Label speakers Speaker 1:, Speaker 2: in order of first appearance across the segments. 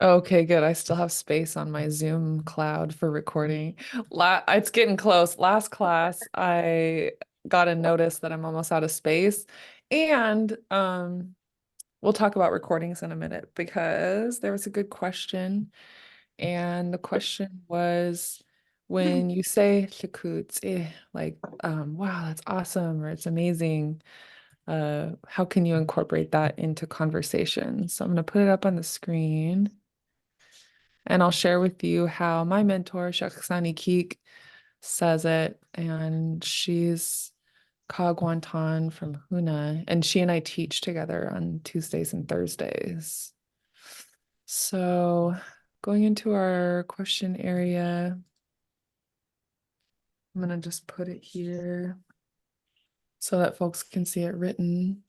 Speaker 1: Okay, good. I still have space on my Zoom cloud for recording. It's getting close. Last class, I got a notice that I'm almost out of space. And we'll talk about recordings in a minute because there was a good question. And the question was when you say "shikuts," like wow, that's awesome or it's amazing, how can you incorporate that into conversation? So I'm going to put it up on the screen. And I'll share with you how my mentor, Shaksani Keek, says it. And she's Kagwantan from Huna. And she and I teach together on Tuesdays and Thursdays. So going into our question area, I'm going to just put it here so that folks can see it written.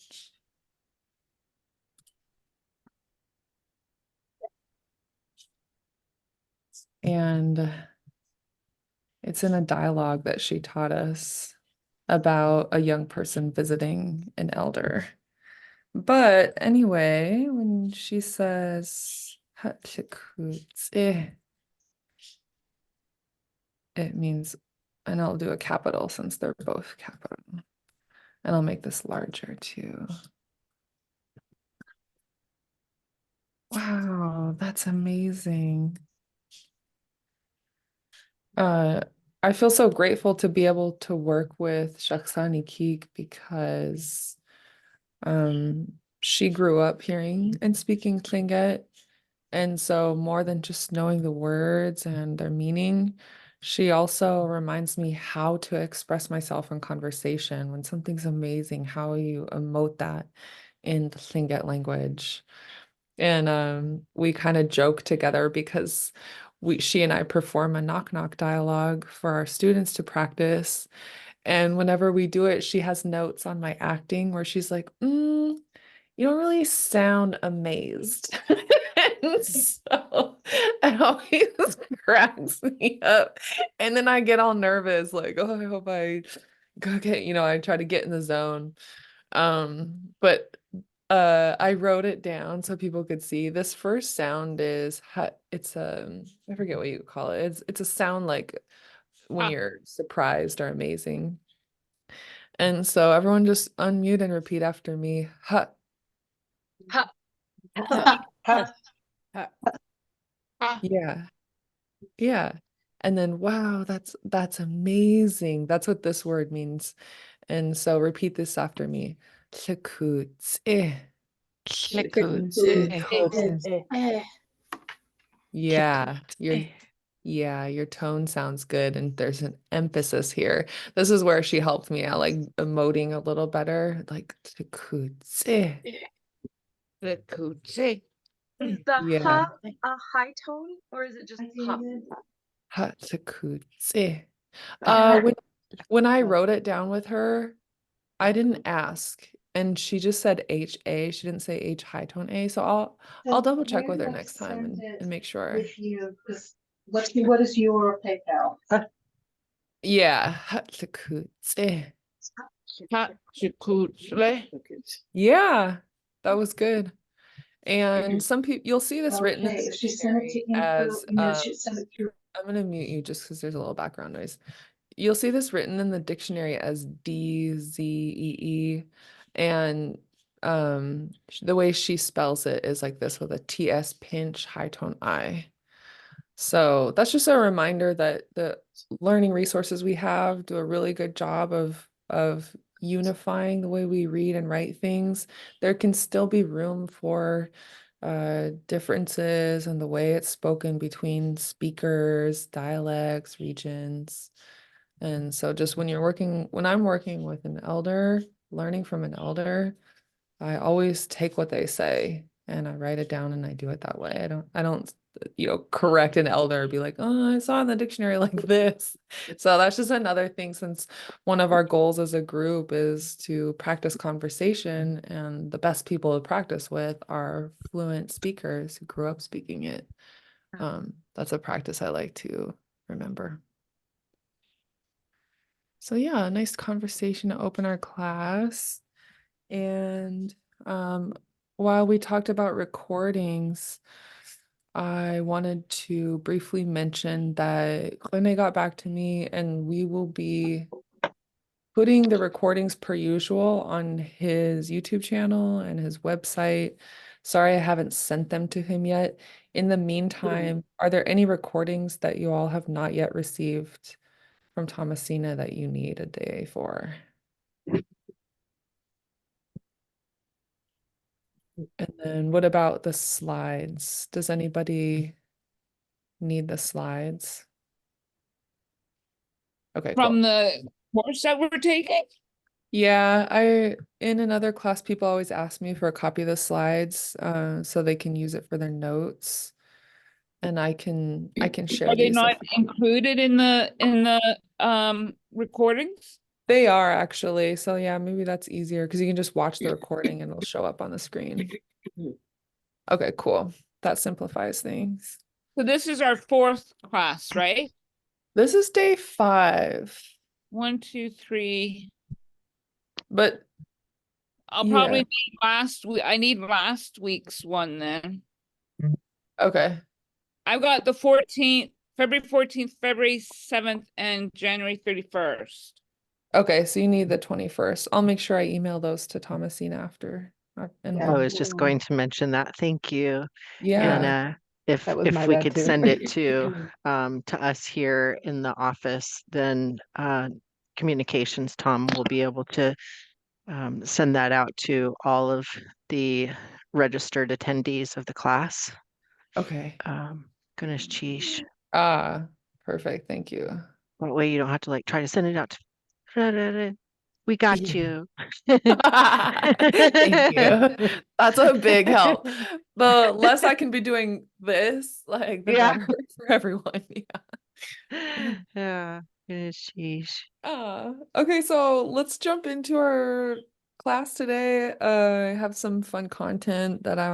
Speaker 1: And it's in a dialogue that she taught us about a young person visiting an elder. But anyway, when she says "Hatchikutse," it means, and I'll do a capital since they're both capital. And I'll make this larger too. Wow, that's amazing. Uh, I feel so grateful to be able to work with Shaksani Keek because she grew up hearing and speaking Tlingit. And so more than just knowing the words and their meaning, she also reminds me how to express myself in conversation. When something's amazing, how you emote that in the Tlingit language. And we kind of joke together because she and I perform a knock knock dialogue for our students to practice. And whenever we do it, she has notes on my acting where she's like, you don't really sound amazed. And so it always cracks me up. And then I get all nervous, like, oh, I hope I go get, I try to get in the zone. But I wrote it down so people could see. This first sound is it's I forget what you call it. It's a sound like when you're surprised or amazing. And so everyone just unmute and repeat after me. Ha,
Speaker 2: Ha,
Speaker 1: ha.
Speaker 2: ha, ha, ha.
Speaker 1: Yeah. Yeah. And then wow, that's amazing. That's what this word means. And so repeat this after me. Tsikutse. Yeah, your tone sounds good and there's an emphasis here. This is where she helped me out, like emoting a little better, like tsikutse.
Speaker 2: Is the
Speaker 1: Yeah,
Speaker 2: ha a high tone or is it just ha?
Speaker 1: ha tsikutse. When I wrote it down with her, I didn't ask, and she just said HA. She didn't say H high tone A. So I'll double check with her next time and make sure.
Speaker 3: If you, because what is your PayPal?
Speaker 1: Yeah. Hatsikutse. Yeah, that was good. And some people you'll see this written in
Speaker 3: Okay,
Speaker 1: the
Speaker 3: if she sent it to
Speaker 1: dictionary
Speaker 3: info,
Speaker 1: as
Speaker 3: she sent it through.
Speaker 1: I'm gonna mute you just because there's a little background noise. You'll see this written in the dictionary as DZEE, and the way she spells it is like this with a TS pinch high tone I. So that's just a reminder that the learning resources we have do a really good job of unifying the way we read and write things. There can still be room for differences in the way it's spoken between speakers, dialects, regions. And so just when I'm working with an elder, learning from an elder, I always take what they say and I write it down and I do it that way. I don't, correct an elder, be like, oh, I saw in the dictionary like this. So that's just another thing since one of our goals as a group is to practice conversation and the best people to practice with are fluent speakers who grew up speaking it. That's a practice I like to remember. So yeah, a nice conversation to open our class. And while we talked about recordings, I wanted to briefly mention that Rene got back to me and we will be putting the recordings per usual on his YouTube channel and his website. Sorry, I haven't sent them to him yet. In the meantime, are there any recordings that you all have not yet received from Thomasina that you need a day for? And then what about the slides? Does anybody need the slides? Okay, cool.
Speaker 4: From the course that we're taking?
Speaker 1: Yeah, in another class, people always ask me for a copy of the slides, so they can use it for their notes. And I can share
Speaker 4: Are they
Speaker 1: these.
Speaker 4: not included in the recordings?
Speaker 1: They are actually. So yeah, maybe that's easier because you can just watch the recording and it'll show up on the screen. Okay, cool. That simplifies things.
Speaker 4: So this is our fourth class, right?
Speaker 1: This is day 5,
Speaker 4: 1, 2, 3.
Speaker 1: but
Speaker 4: I'll
Speaker 1: Yeah.
Speaker 4: probably need last week. I need last week's one then.
Speaker 1: okay.
Speaker 4: I've got the 14th, February 14th, February 7th, and January 31st.
Speaker 1: Okay, so you need the 21st. I'll make sure I email those to Thomasina after. And
Speaker 3: Yeah.
Speaker 5: I was just going to mention that. Thank you.
Speaker 1: yeah.
Speaker 5: And if
Speaker 3: That was my
Speaker 5: we
Speaker 3: bad
Speaker 5: could
Speaker 3: too.
Speaker 5: send it to us here in the office, then communications Tom will be able to send that out to all of the registered attendees of the class.
Speaker 1: Okay.
Speaker 5: Goodness cheesh.
Speaker 1: Perfect. Thank you.
Speaker 5: That way you don't have to like try to send it out to we got
Speaker 1: Yeah.
Speaker 5: you.
Speaker 1: Thank you. That's a big help. The less I can be doing this, like the
Speaker 5: Yeah.
Speaker 1: better for everyone. Yeah.
Speaker 5: Yeah. Goodness cheesh.
Speaker 1: Okay, so let's jump into our class today. I have some fun content that I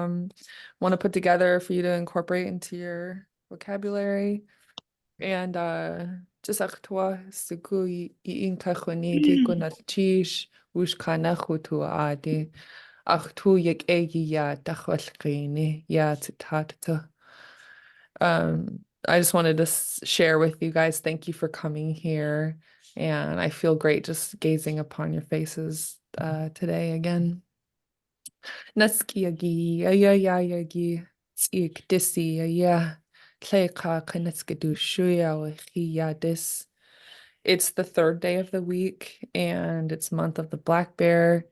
Speaker 1: want to put together for you to incorporate into your vocabulary. And just actua siku in kachoni te kunatchish ushkana khutu adi achtu yek egi ya tachwalqini ya titata. I just wanted to share with you guys, thank you for coming here. And I feel great just gazing upon your faces today again. Naskiagi, ya yagi, tsik disi, ya. It's the 3rd day of the week and it's month of the black bear.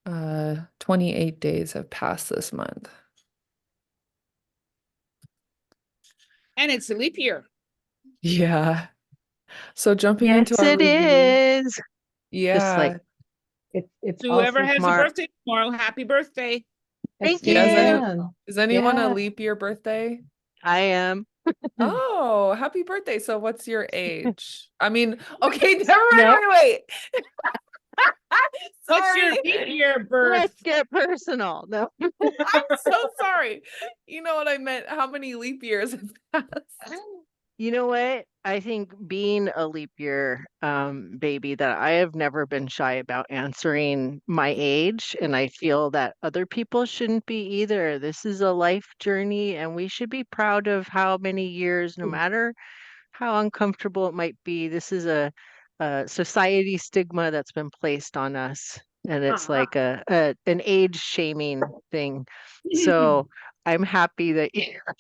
Speaker 1: 28 days have passed this month.
Speaker 4: And it's a leap year.
Speaker 1: Yeah. So jumping
Speaker 5: Yes,
Speaker 1: into our
Speaker 5: it
Speaker 1: review.
Speaker 5: is.
Speaker 1: Yeah.
Speaker 5: like-
Speaker 3: It's
Speaker 4: So whoever
Speaker 3: also
Speaker 4: has
Speaker 5: Mark.
Speaker 4: a birthday tomorrow, happy birthday.
Speaker 5: Thank
Speaker 3: Yes,
Speaker 1: Does
Speaker 5: you.
Speaker 3: ma'am.
Speaker 1: Is anyone a
Speaker 3: Yeah.
Speaker 1: leap year birthday?
Speaker 5: I am.
Speaker 1: Oh, happy birthday. So what's your age? I mean, okay, never mind,
Speaker 5: No.
Speaker 1: wait.
Speaker 4: What's your
Speaker 1: Sorry.
Speaker 4: leap year birth?
Speaker 5: Let's get personal. No.
Speaker 1: I'm so sorry. You know what I meant? How many leap years have passed?
Speaker 5: You know what? I think being a leap year baby, that I have never been shy about answering my age, and I feel that other people shouldn't be either. This is a life journey, and we should be proud of how many years, no matter how uncomfortable it might be. This is a society stigma that's been placed on us, and it's like an age shaming thing. So I'm happy that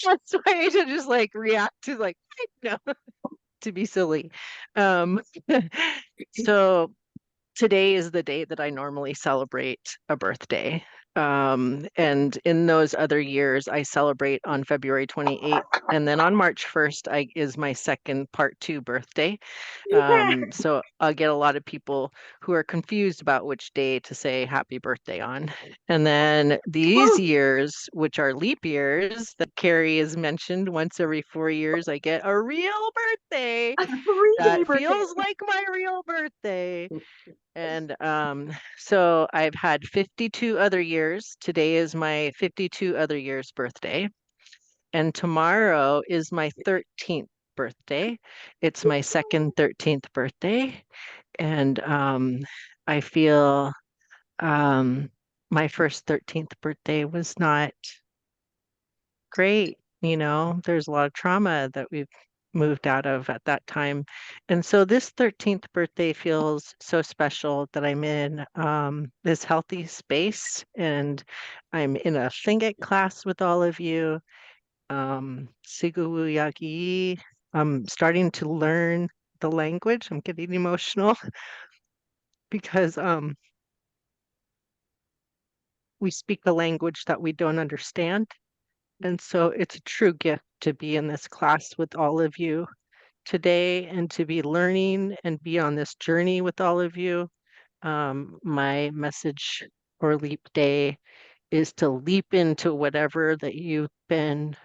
Speaker 5: that's why I should just like react to like no to be silly. So today is the day that I normally celebrate a birthday. And in those other years, I celebrate on February 28th. And then on March 1st, is my second part 2 birthday. So I'll get a lot of people who are confused about which day to say happy birthday on. And then these years, which are leap years that Carrie has mentioned, once every 4 years, I get a real birthday. That feels like my real birthday. And so I've had 52 other years. Today is my 52 other years birthday. And tomorrow is my 13th birthday. It's my second 13th birthday. And I feel my first 13th birthday was not great. There's a lot of trauma that we've moved out of at that time. And so this 13th birthday feels so special that I'm in this healthy space and I'm in a Tlingit class with all of you. Siguyagi. I'm starting to learn the language. I'm getting emotional because we speak a language that we don't understand. And so it's a true gift to be in this class with all of you today and to be learning and be on this journey with all of you. My message for Leap Day is to leap into whatever that you've been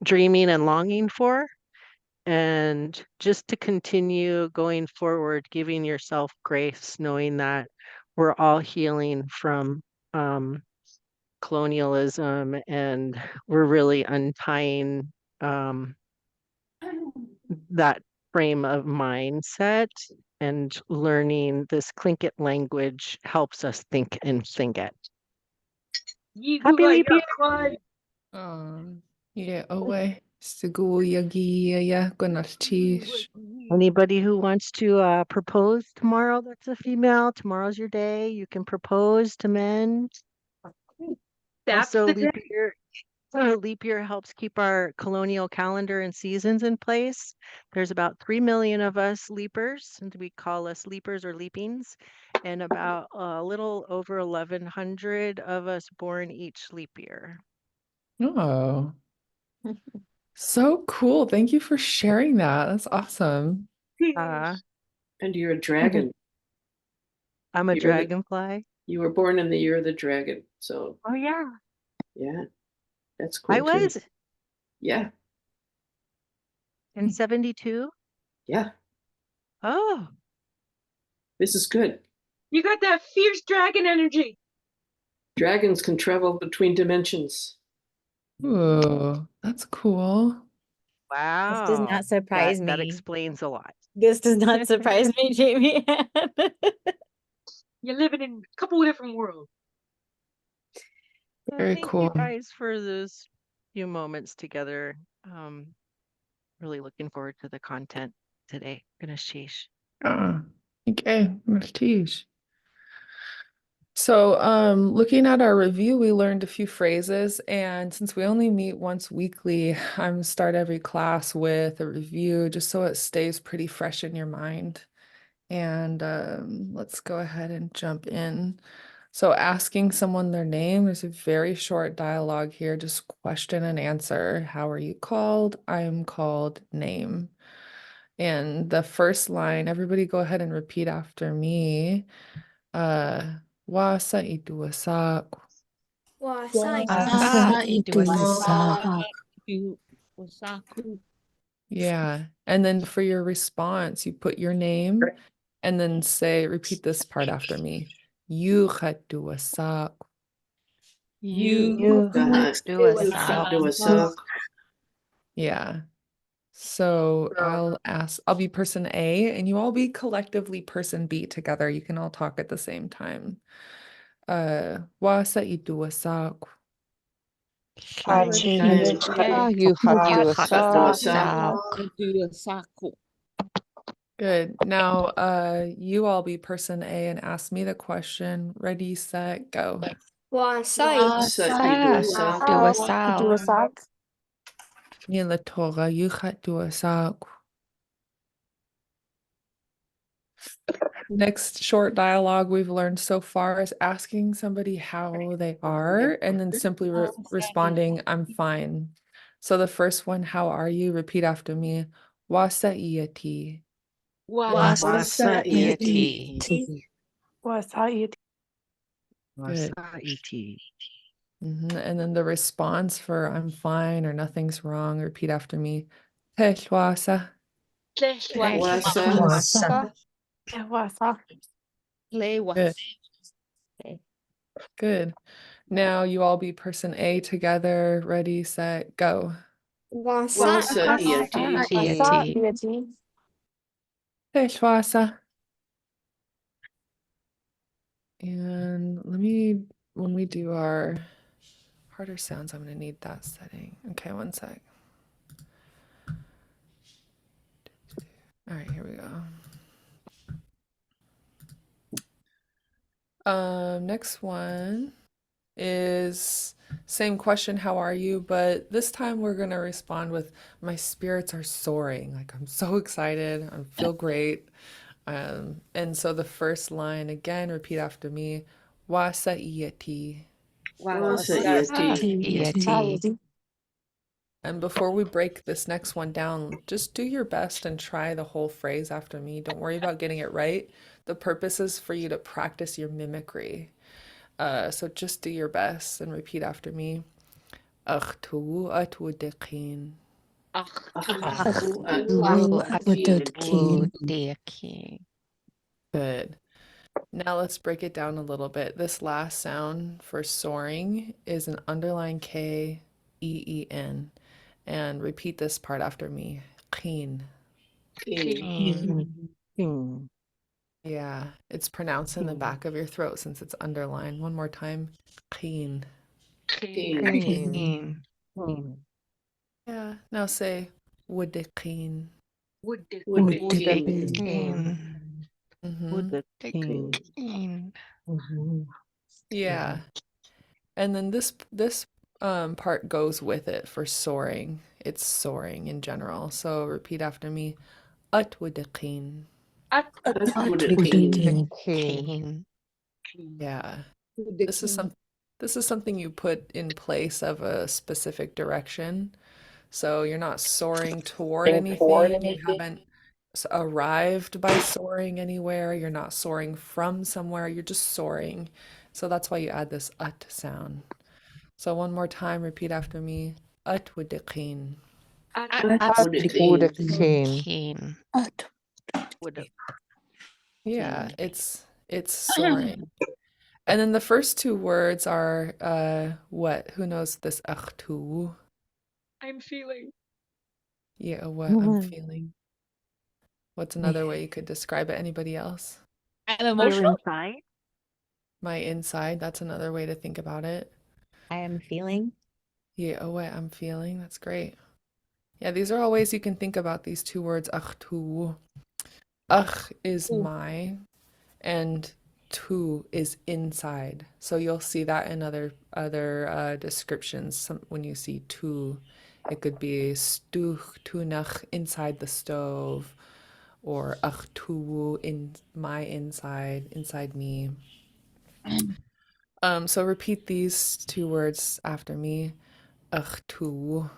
Speaker 5: dreaming and longing for, and just to continue going forward, giving yourself grace, knowing that we're all healing from colonialism, and we're really untying that frame of mindset, and learning this Tlingit language helps us think in Tlingit. Happy Leap Year!
Speaker 1: Yeah, away. Siguyagi ya gunartish.
Speaker 5: Anybody who wants to propose tomorrow that's a female, tomorrow's your day. You can propose to men.
Speaker 2: That's
Speaker 5: Also,
Speaker 2: the day.
Speaker 5: leap year helps keep our colonial calendar and seasons in place. There's about 3 million of us leapers, and we call us leapers or leapings, and about a little over 1,100 of us born each leap year.
Speaker 1: Oh, so cool. Thank you for sharing that. That's awesome.
Speaker 5: Uh,
Speaker 6: And you're a dragon.
Speaker 5: I'm a
Speaker 6: You're the-
Speaker 5: dragonfly.
Speaker 6: You were born in the year of the dragon. So
Speaker 5: Oh yeah,
Speaker 6: yeah, that's cool.
Speaker 5: I
Speaker 6: too.
Speaker 5: was
Speaker 6: Yeah,
Speaker 5: in 72.
Speaker 6: yeah.
Speaker 5: Oh,
Speaker 6: This is good.
Speaker 2: You got that fierce dragon energy.
Speaker 6: Dragons can travel between dimensions.
Speaker 1: Ooh, that's cool.
Speaker 5: wow.
Speaker 7: This does not surprise
Speaker 5: That
Speaker 7: me.
Speaker 5: explains a lot.
Speaker 7: This does not surprise me, Jamie.
Speaker 2: You're living in a couple of different worlds.
Speaker 5: So
Speaker 1: Very
Speaker 5: thank
Speaker 1: cool.
Speaker 5: you guys for those few moments together. Really looking forward to the content today. Ganeshish.
Speaker 1: Okay, Martish. So, looking at our review, we learned a few phrases, and since we only meet once weekly, I'm start every class with a review just so it stays pretty fresh in your mind. And let's go ahead and jump in. So, asking someone their name, there's a very short dialogue here, just question and answer. How are you called? I'm called name. And the first line, everybody go ahead and repeat after me. Wasa iduwasak. Yeah. And then for your response, you put your name and then repeat this part after me. Yukhatuwasak.
Speaker 5: You
Speaker 6: Do a sock.
Speaker 1: Yeah. So I'll be person A and you all be collectively person B together. You can all talk at the same time. Wasa iduwasak. Good. Now, you all be person A and ask me the question. Ready, set, go. Nila Torah, yukhatuwasak. Next short dialogue we've learned so far is asking somebody how they are and then simply responding, I'm fine. So the first one, how are you? Repeat after me. Wasa iyati.
Speaker 5: Wasa iti.
Speaker 1: Good.
Speaker 5: Wasa iti.
Speaker 1: And then the response for I'm fine or nothing's wrong. Repeat after me. Teshwasa. Good. Good. Now you all be person A together. Ready, set, go. Teshwasa. And when we do our Harder sounds, I'm gonna need that setting. Okay, one sec. All right, here we go. Next one is same question, how are you? But this time we're gonna respond with my spirits are soaring. Like I'm so excited. I feel great. And so the first line again, repeat after me. Wasa iyati.
Speaker 6: Wasa'iyati.
Speaker 1: And before we break this next one down, just do your best and try the whole phrase after me. Don't worry about getting it right. The purpose is for you to practice your mimicry. So just do your best and repeat after me. Akhtu atwudiqin. Good. Now let's break it down a little bit. This last sound for soaring is an underlined K, E-E-N. And repeat this part after me. Qeen. Yeah, it's pronounced in the back of your throat since it's underlined. One more time. Qeen. Yeah, now say wudiqin. Yeah. And then this part goes with it for soaring. It's soaring in general. So repeat after me. Atwudiqin. Yeah. This is something you put in place of a specific direction. So you're not soaring toward anything. You haven't arrived by soaring anywhere. You're not soaring from somewhere. You're just soaring. So that's why you add this ut sound. So one more time, repeat after me. Atwudiqin. Yeah, it's soaring. And then the first two words are what? Who knows this akhtu?
Speaker 2: I'm feeling.
Speaker 1: Yeah, what I'm feeling. What's another way you could describe it? Anybody else?
Speaker 4: I'm emotional.
Speaker 1: My inside, that's another way to think about it.
Speaker 7: I am feeling.
Speaker 1: Yeah, what I'm feeling. That's great. Yeah, these are all ways you can think about these two words, akhtu. Akh is my, and tu is inside. So you'll see that in other descriptions. When you see tu, it could be stuch tunach inside the stove, or akhtu in my inside me. So repeat these two words after me. Akhtu.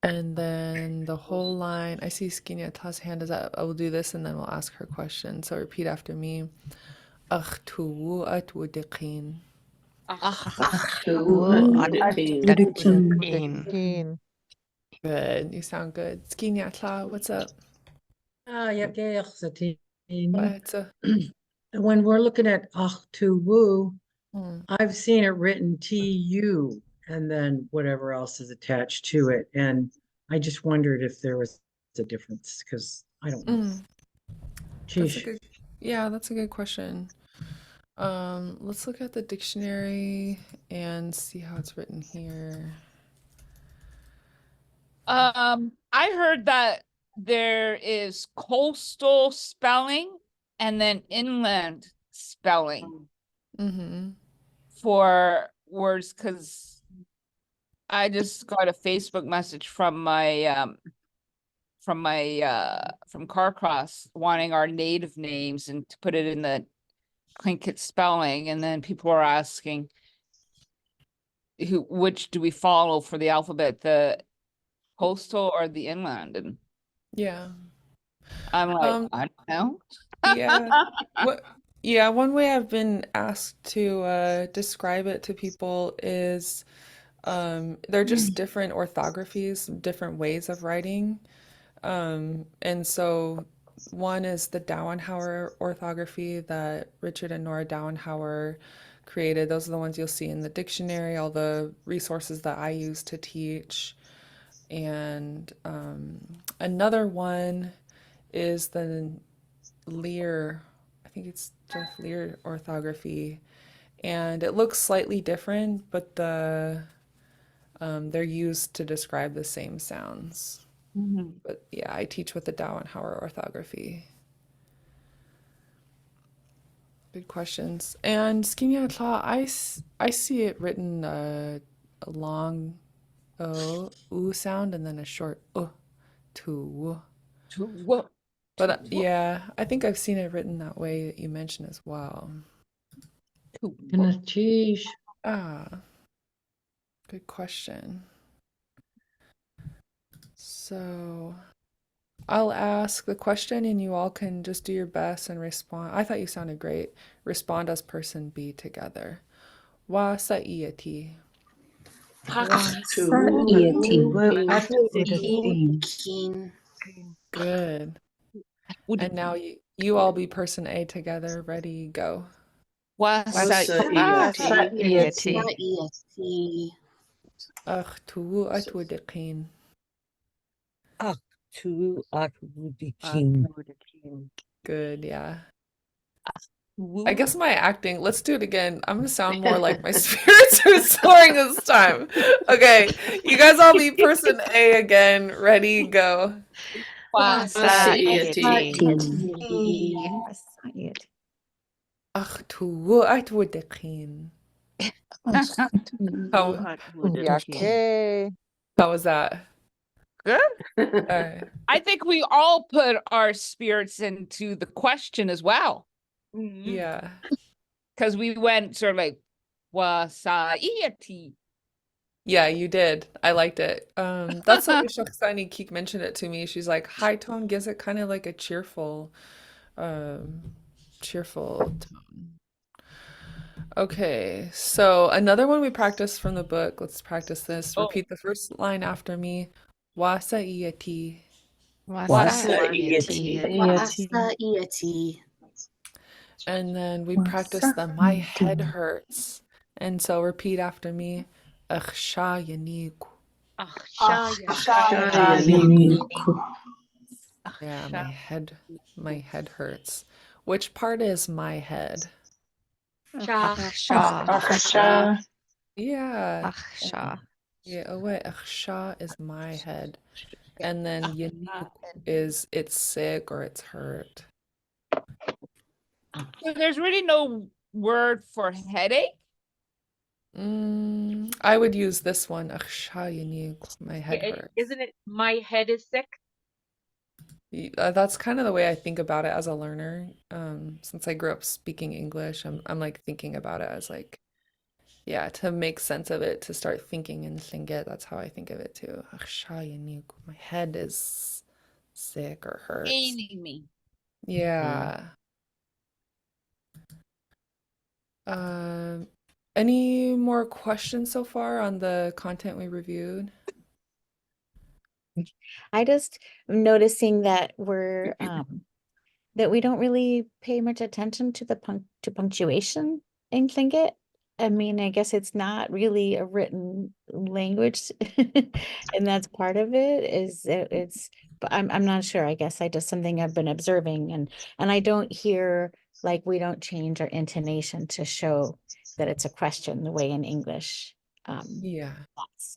Speaker 1: And then the whole line, I see Skinyata's hand is up. I will do this and then we'll ask her question. So repeat after me. Akhtu atwudiqin. Good. You sound good. Skinyata, what's up? What's up?
Speaker 3: When we're looking at Achtuwu,
Speaker 1: Hmm.
Speaker 3: I've seen it written TU and then whatever else is attached to it. And I just wondered if there was a difference because I don't know.
Speaker 1: That's a
Speaker 3: Sheesh.
Speaker 1: good, that's a good question. Let's look at the dictionary and see how it's written here.
Speaker 4: I heard that there is coastal spelling and then inland spelling
Speaker 1: Mm-hmm.
Speaker 4: for words, because I just got a Facebook message from my from Carcross wanting our native names and to put it in the Tlingit spelling, and then people are asking which do we follow for the alphabet, the coastal or the inland, and
Speaker 1: Yeah.
Speaker 4: I'm like,
Speaker 1: Um,
Speaker 4: I don't know.
Speaker 1: Yeah, one way I've been asked to describe it to people is they're just different orthographies, different ways of writing. And so one is the Dauenhower orthography that Richard and Nora Dauenhower created. Those are the ones you'll see in the dictionary, all the resources that I use to teach. And another one is the Lear, I think it's Jeff Lear orthography. and it looks slightly different, but they're used to describe the same sounds. But yeah, I teach with the Dao and Hauer orthography. Good questions. And Skimya Tla, I see it written a long oo sound and then a short to.
Speaker 4: What?
Speaker 1: But yeah, I think I've seen it written that way that you mentioned as well.
Speaker 3: Geez.
Speaker 1: Ah, good question. So I'll ask the question and you all can just do your best and respond. I thought you sounded great. Respond as person B together. Wa sa iati. Good. And now you all be person A together. Ready, go. Ach tu atwudikin. Good, yeah. I guess my acting, let's do it again. I'm gonna sound more like my spirits are soaring this time. Okay, you guys all be person A again. Ready, go. Ach tu atwudikin. How was that?
Speaker 4: Good.
Speaker 1: All right.
Speaker 4: I think we all put our spirits into the question as well.
Speaker 1: Yeah.
Speaker 4: Because we went sort of like wasaiati.
Speaker 1: Yeah, you did. I liked it. That's what Shakhsani Keek mentioned it to me. She's like, high tone gives it kind of like a cheerful tone. Okay, so another one we practiced from the book. Let's practice this. Repeat the first line after me. Wasaiati. And then we practice the my head hurts. And so repeat after me. Akhsha yaniku. Yeah, my head hurts. Which part is my head? Yeah. Yeah, oh wait, akhsha is my head. And then yaniku is it's sick or it's hurt.
Speaker 4: So there's really no word for headache.
Speaker 1: I would use this one. Akhsha yaniku, my head hurts.
Speaker 2: Isn't it my head is sick?
Speaker 1: That's kind of the way I think about it as a learner. Since I grew up speaking English, I'm like thinking about it as like, yeah, to make sense of it, to start thinking in Tlingit. That's how I think of it too. Akhsha yaniku, my head is sick or hurts.
Speaker 4: Paining me.
Speaker 1: Yeah. Any more questions so far on the content we reviewed?
Speaker 7: I just am noticing that we're that we don't really pay much attention to the punctuation in Tlingit. I mean, I guess it's not really a written language, and that's part of it. But I'm not sure. I guess I just something I've been observing, and I don't hear like we don't change our intonation to show that it's a question the way in English.
Speaker 1: Yeah.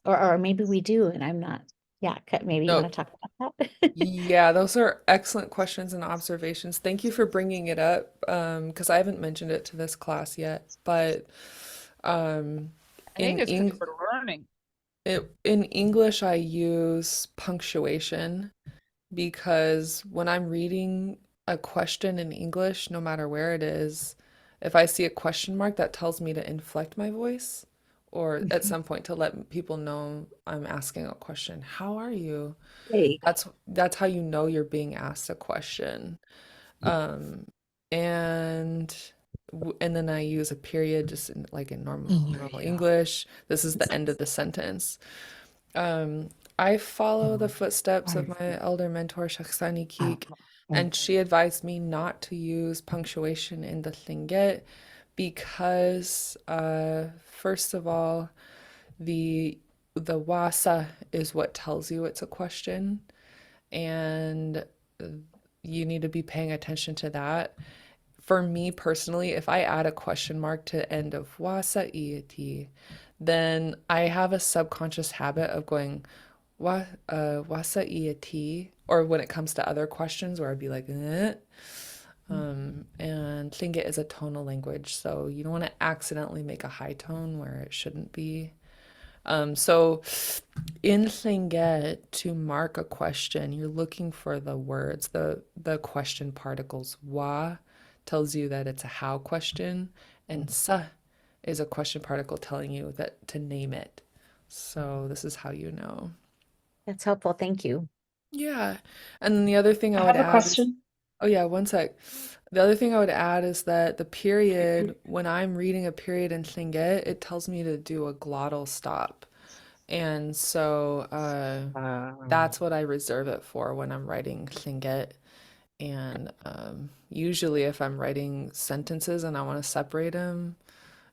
Speaker 7: Or maybe we do, and I'm not. Yeah, maybe you
Speaker 1: No.
Speaker 7: want to talk about that?
Speaker 1: Yeah, those are excellent questions and observations. Thank you for bringing it up, because I haven't mentioned it to this class yet. But
Speaker 4: I think it's because we're learning.
Speaker 1: in English, I use punctuation because when I'm reading a question in English, no matter where it is, if I see a question mark, that tells me to inflect my voice, or at some point to let people know I'm asking a question. How are you? That's how you know you're being asked a question. And then I use a period just in, like in normal English. This is the end of the sentence. I follow the footsteps of my elder mentor, Shakhsani Keek, and she advised me not to use punctuation in the Tlingit because, first of all, the wasa is what tells you it's a question, and you need to be paying attention to that. for me personally, if I add a question mark to the end of wasa iati, then I have a subconscious habit of going wasa iati, or when it comes to other questions where I'd be like, eh. And Tlingit is a tonal language, so you don't want to accidentally make a high tone where it shouldn't be. So in Tlingit, to mark a question, you're looking for the words, the question particles. Wa tells you that it's a how question, and sa is a question particle telling you that to name it. So this is how you know.
Speaker 7: That's helpful. Thank you.
Speaker 1: Yeah. And then the other thing I
Speaker 8: I
Speaker 1: would
Speaker 8: have a
Speaker 1: add is,
Speaker 8: question.
Speaker 1: oh yeah, one sec. The other thing I would add is that the period, when I'm reading a period in Tlingit, it tells me to do a glottal stop. And so that's what I reserve it for when I'm writing Tlingit. And usually if I'm writing sentences and I want to separate them,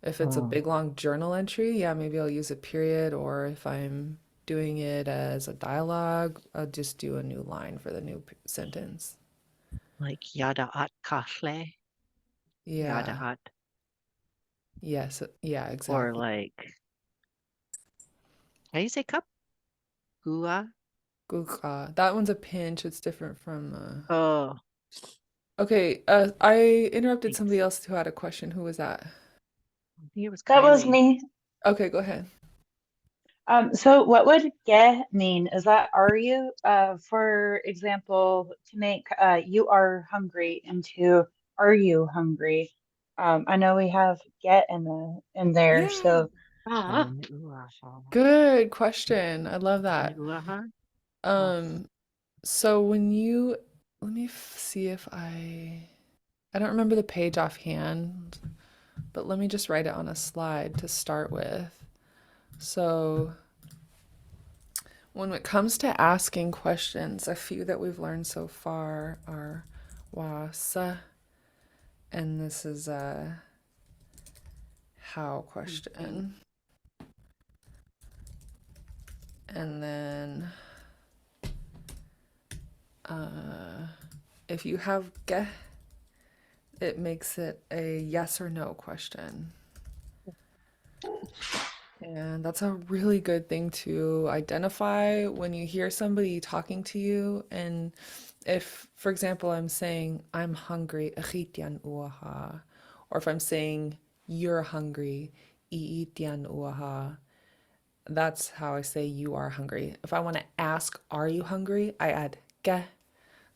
Speaker 1: if it's a big long journal entry, yeah, maybe I'll use a period, or if I'm doing it as a dialogue, I'll just do a new line for the new sentence.
Speaker 5: Like yadaat kashle,
Speaker 1: Yeah.
Speaker 5: yadaat,
Speaker 1: Yes. Yeah,
Speaker 5: or
Speaker 1: exactly.
Speaker 5: like, how do you say cup? Gua?
Speaker 1: Gukha. That one's a pinch. It's different from
Speaker 5: Oh,
Speaker 1: Okay, I interrupted somebody
Speaker 5: thanks.
Speaker 1: else who had a question. Who was that?
Speaker 5: I think it was
Speaker 8: That was
Speaker 5: Kylie.
Speaker 8: me.
Speaker 1: Okay, go ahead.
Speaker 8: So what would ge mean? Is that are you? For example, to make you are hungry into are you hungry? I know we have get in there,
Speaker 1: Yeah.
Speaker 8: so
Speaker 2: Ah,
Speaker 1: Good question. I love that.
Speaker 5: Nuaha?
Speaker 1: So when you let me see if I don't remember the page offhand, but let me just write it on a slide to start with. So when it comes to asking questions, a few that we've learned so far are wasa, and this is a how question. And then if you have ge, it makes it a yes or no question. And that's a really good thing to identify when you hear somebody talking to you. And if, for example, I'm saying, I'm hungry, "Achitian uaha," or if I'm saying, you're hungry, "Iitian uaha," that's how I say you are hungry. If I want to ask, are you hungry? I add ge.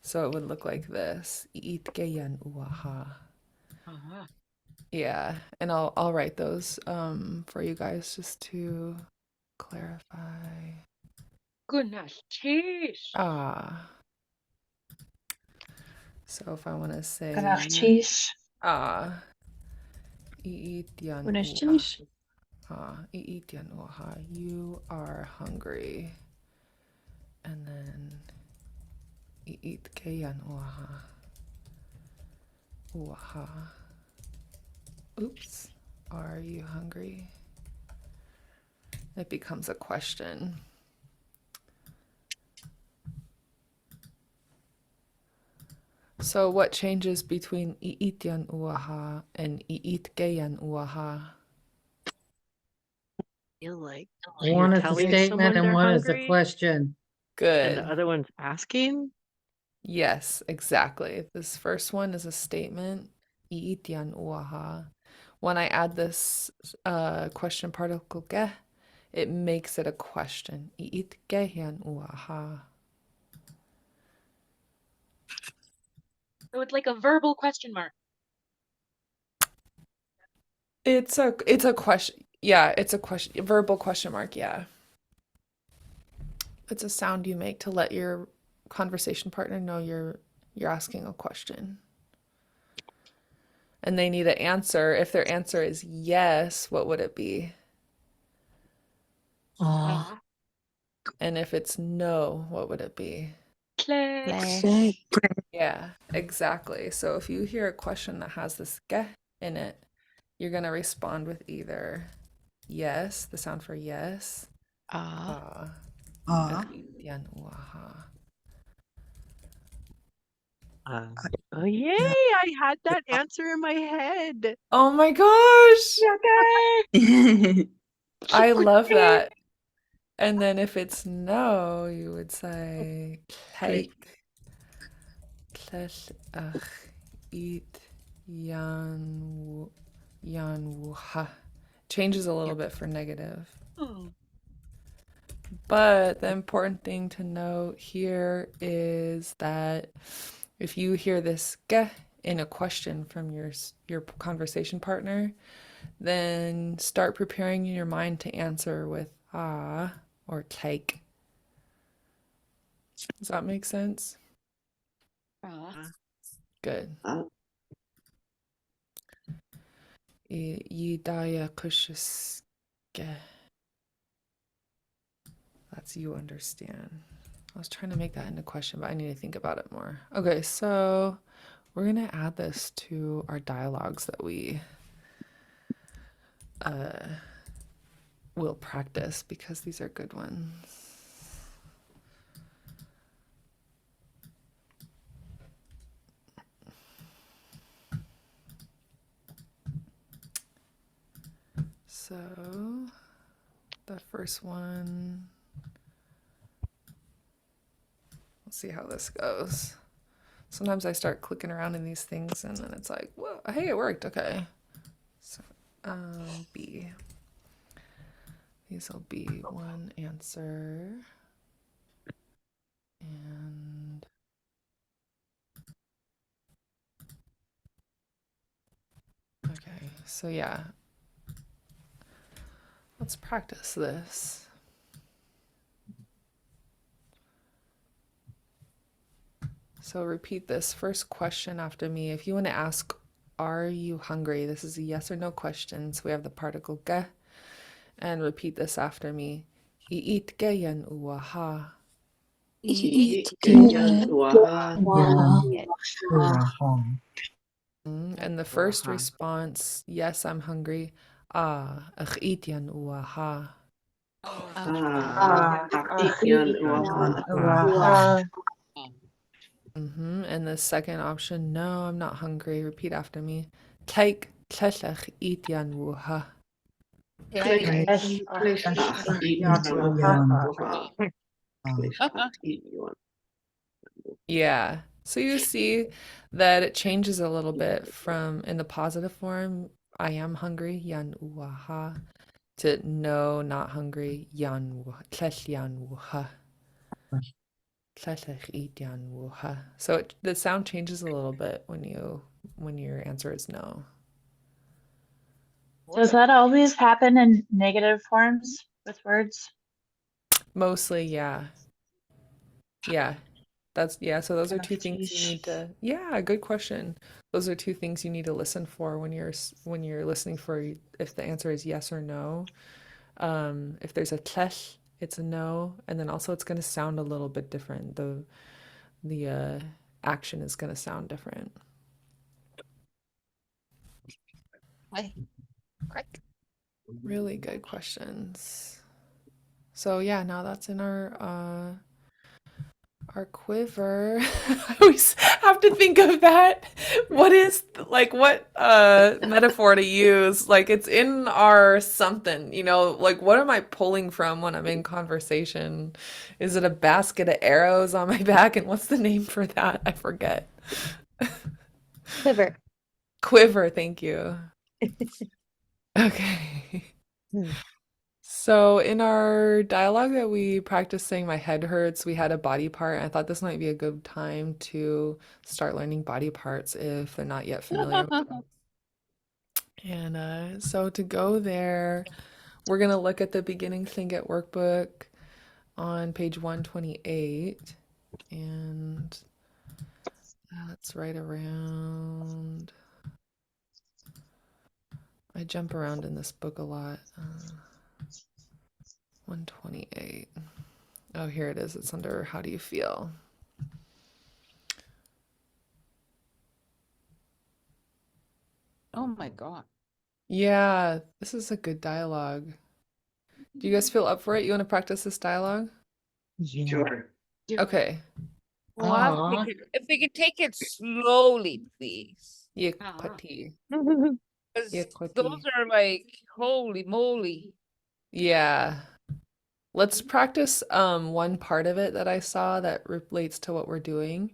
Speaker 1: So it would look like this. "Iitkeyan uaha."
Speaker 2: ah.
Speaker 1: Yeah, and I'll write those for you guys just to clarify.
Speaker 2: Goodness, cheese.
Speaker 1: Ah. So if I want to say
Speaker 8: Ganach cheese.
Speaker 1: ah, iitian
Speaker 8: Ganach
Speaker 1: uha.
Speaker 8: cheese.
Speaker 1: Ah, iitian uha. You are hungry. And then iitkeyan uha. Uha. Oops. Are you hungry? It becomes a question. So what changes between iitian uaha and iitkeyan uaha?
Speaker 5: Feel like
Speaker 3: One
Speaker 5: you're
Speaker 3: is a
Speaker 5: telling
Speaker 3: statement
Speaker 5: someone
Speaker 3: and
Speaker 5: they're
Speaker 3: one is a
Speaker 5: hungry,
Speaker 3: question.
Speaker 5: and
Speaker 1: Good.
Speaker 5: the other one's asking.
Speaker 1: Yes, exactly. This first one is a statement. Iitian uaha. When I add this question particle ge, it makes it a question. Iitkeyan uaha.
Speaker 2: So it's like a verbal question mark.
Speaker 1: It's a question. Yeah, it's a question, verbal question mark, yeah. It's a sound you make to let your conversation partner know you're asking a question. And they need an answer. If their answer is yes, what would it be?
Speaker 2: Ah.
Speaker 1: And if it's no, what would it be?
Speaker 2: Click.
Speaker 1: Yeah, exactly. So if you hear a question that has this ge in it, you're going to respond with either yes, the sound for yes,
Speaker 5: Ah.
Speaker 1: ahitian uaha.
Speaker 5: Oh, yay! I had that answer in my head.
Speaker 1: Oh my gosh. I love
Speaker 6: Okay.
Speaker 1: that. And then if it's no, you would say cake. Klesh ach eat yan wuha. Changes a little bit for negative. But the important thing to note here is that if you hear this ge in a question from your conversation partner, then start preparing in your mind to answer with ah or take. Does that make sense? Good. Yidaya kushiske. That's you understand. I was trying to make that into a question, but I need to think about it more. Okay, so we're gonna add this to our dialogues that we will practice because these are good ones. So the first one, let's see how this goes. Sometimes I start clicking around in these things and then it's like, whoa, hey, it worked. Okay. So, B. These will be one answer. And okay, so yeah. Let's practice this. So repeat this first question after me. If you want to ask, are you hungry? This is a yes or no question. So we have the particle ge. And repeat this after me. Iit ge yan uwaha. And the first response, yes, I'm hungry. Ah, ach yan uwaha. And the second option, no, I'm not hungry. Repeat after me. Take tleshach yan wuha. Yeah. So you see that it changes a little bit from in the positive form, I am hungry, yan uwaha, to no, not hungry, yan tlesh yan wuha. Tleshach yan wuha. So the sound changes a little bit when your answer is no.
Speaker 8: Does that always happen in negative forms with words?
Speaker 1: Mostly, yeah. Yeah. So those are
Speaker 8: Oh,
Speaker 1: two things you need
Speaker 8: geez.
Speaker 1: to, yeah, good question. Those are two things you need to listen for when you're listening for if the answer is yes or no. If there's a tlech, it's a no, and then also it's going to sound a little bit different. The action is going to sound different. Really good questions. So yeah, now that's in our quiver. I always have to think of that. What metaphor to use? Like it's in our something, like what am I pulling from when I'm in conversation? Is it a basket of arrows on my back? And what's the name for that? I forget.
Speaker 7: Quiver.
Speaker 1: Quiver, thank you. Okay. So in our dialogue that we practiced saying my head hurts, we had a body part. I thought this might be a good time to start learning body parts if they're not yet familiar with them. And so to go there, we're going to look at the beginning Tlingit workbook on page 128. And that's right around, I jump around in this book a lot. 128. Oh, here it is. It's under how do you feel?
Speaker 4: Oh my God.
Speaker 1: Yeah, this is a good dialogue. Do you guys feel up for it? You want to practice this dialogue?
Speaker 6: Sure.
Speaker 1: Okay.
Speaker 3: Aw.
Speaker 4: If we could take it slowly, please.
Speaker 1: Yikpati.
Speaker 4: Because
Speaker 1: Yikwati.
Speaker 4: those are like, holy moly.
Speaker 1: Yeah. Let's practice one part of it that I saw that relates to what we're doing.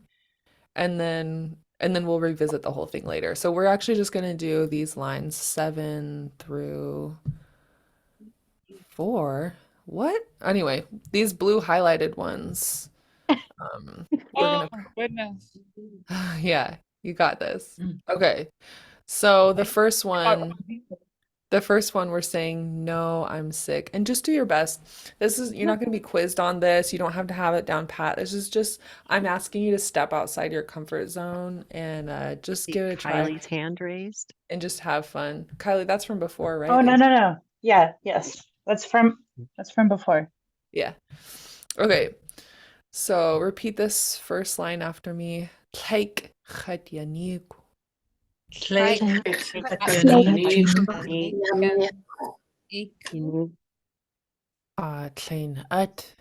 Speaker 1: And then we'll revisit the whole thing later. So we're actually just gonna do these lines 7 through 4. What? Anyway, these blue highlighted ones. We're
Speaker 4: Oh,
Speaker 1: gonna
Speaker 4: goodness.
Speaker 1: yeah, you got this.
Speaker 3: Mm.
Speaker 1: Okay. So the first one we're saying, no, I'm sick. And just do your best. You're not going to be quizzed on this. You don't have to have it down pat. This is just, I'm asking you to step outside your comfort zone and just give it a try
Speaker 5: Kylie's hand raised.
Speaker 1: and just have fun. Kylie, that's from before, right?
Speaker 8: Oh, no. Yeah, yes. That's from before.
Speaker 1: Yeah. Okay. So repeat this first line after me. Tlaik chatyanik.
Speaker 3: Slate.
Speaker 1: Tlain ut.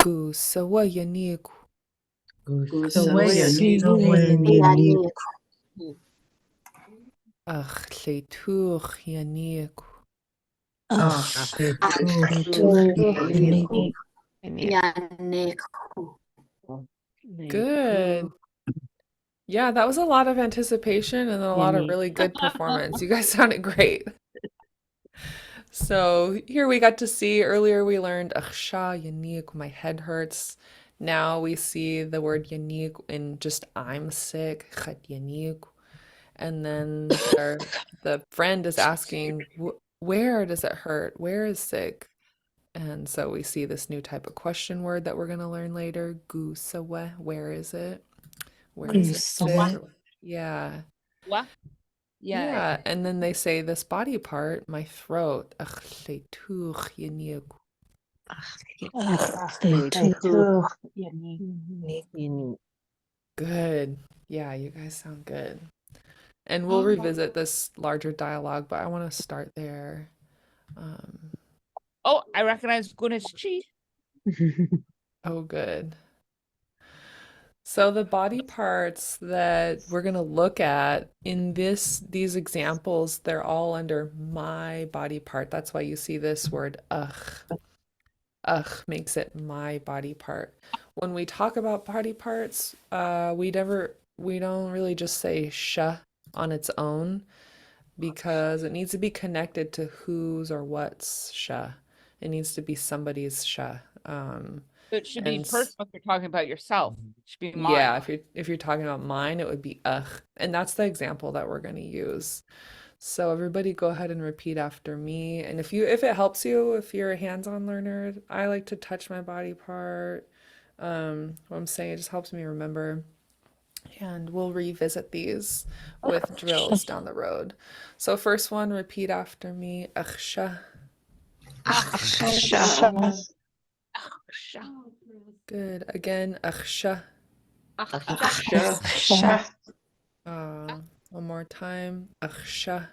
Speaker 1: Gu sawa yanik. Ach leitur yanik. Good. Yeah, that was a lot of anticipation and a lot of really good performance. You guys sounded great. So here we got to see, earlier we learned Akhsha yanik, my head hurts. Now we see the word yanik in just I'm sick, Khat yanik. And then the friend is asking, where does it hurt? Where is sick? And so we see this new type of question word that we're going to learn later. Gu sawa, where is it? Where is it sick? Yeah.
Speaker 4: What?
Speaker 1: Yeah. And then they say this body part, my throat. Ach, leitur yanik. Good. Yeah, you guys sound good. And we'll revisit this larger dialogue, but I want to start there.
Speaker 4: Oh, I recognize Gunesh Chi.
Speaker 1: Oh, good. So the body parts that we're going to look at in these examples, they're all under my body part. That's why you see this word ugh. Ugh makes it my body part. When we talk about body parts, we don't really just say sha on its own because it needs to be connected to whose or what's sha. It needs to be somebody's sha.
Speaker 4: It should be
Speaker 1: And
Speaker 4: personal if you're talking about yourself. It should be mine.
Speaker 1: Yeah, if you're talking about mine, it would be ugh. And that's the example that we're going to use. So everybody go ahead and repeat after me. And if it helps you, if you're a hands-on learner, I like to touch my body part. What I'm saying, it just helps me remember. And we'll revisit these with drills down the road. So first one, repeat after me. Akhsha. Good. Again, akhsha. One more time. Akhsha.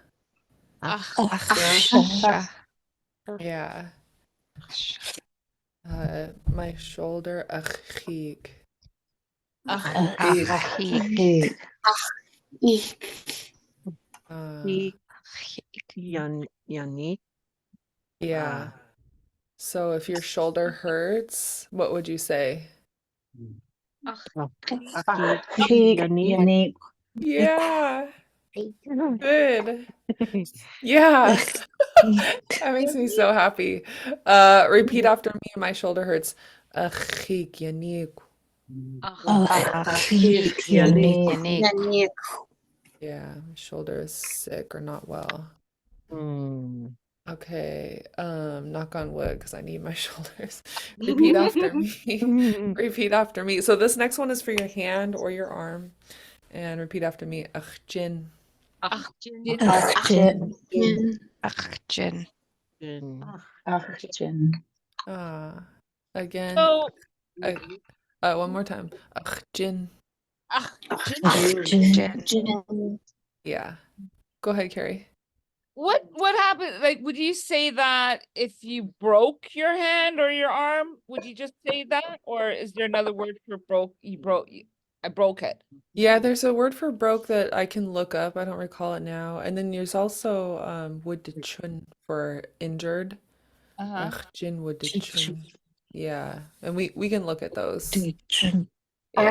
Speaker 1: Yeah. My shoulder. Akhik.
Speaker 5: Yanik.
Speaker 1: Yeah. So if your shoulder hurts, what would you say?
Speaker 8: Unique.
Speaker 1: Yeah. Good. Yeah. That makes me so happy. Repeat after me. My shoulder hurts. Akhik yanik. Yeah, my shoulder is sick or not well. Okay, knock on wood because I need my shoulders. Repeat after me. Repeat after me. So this next one is for your hand or your arm. And repeat after me. Akhjin. Again.
Speaker 4: So,
Speaker 1: one more time. Akhjin. Yeah. Go ahead, Carrie.
Speaker 4: What happened? Like, would you say that if you broke your hand or your arm, would you just say that? Or is there another word for broke? I broke it.
Speaker 1: Yeah, there's a word for broke that I can look up. I don't recall it now. And then there's also would chun for injured.
Speaker 4: Uh-huh.
Speaker 1: Jin would chun. Yeah, and we can look at those.
Speaker 8: I
Speaker 1: Yeah.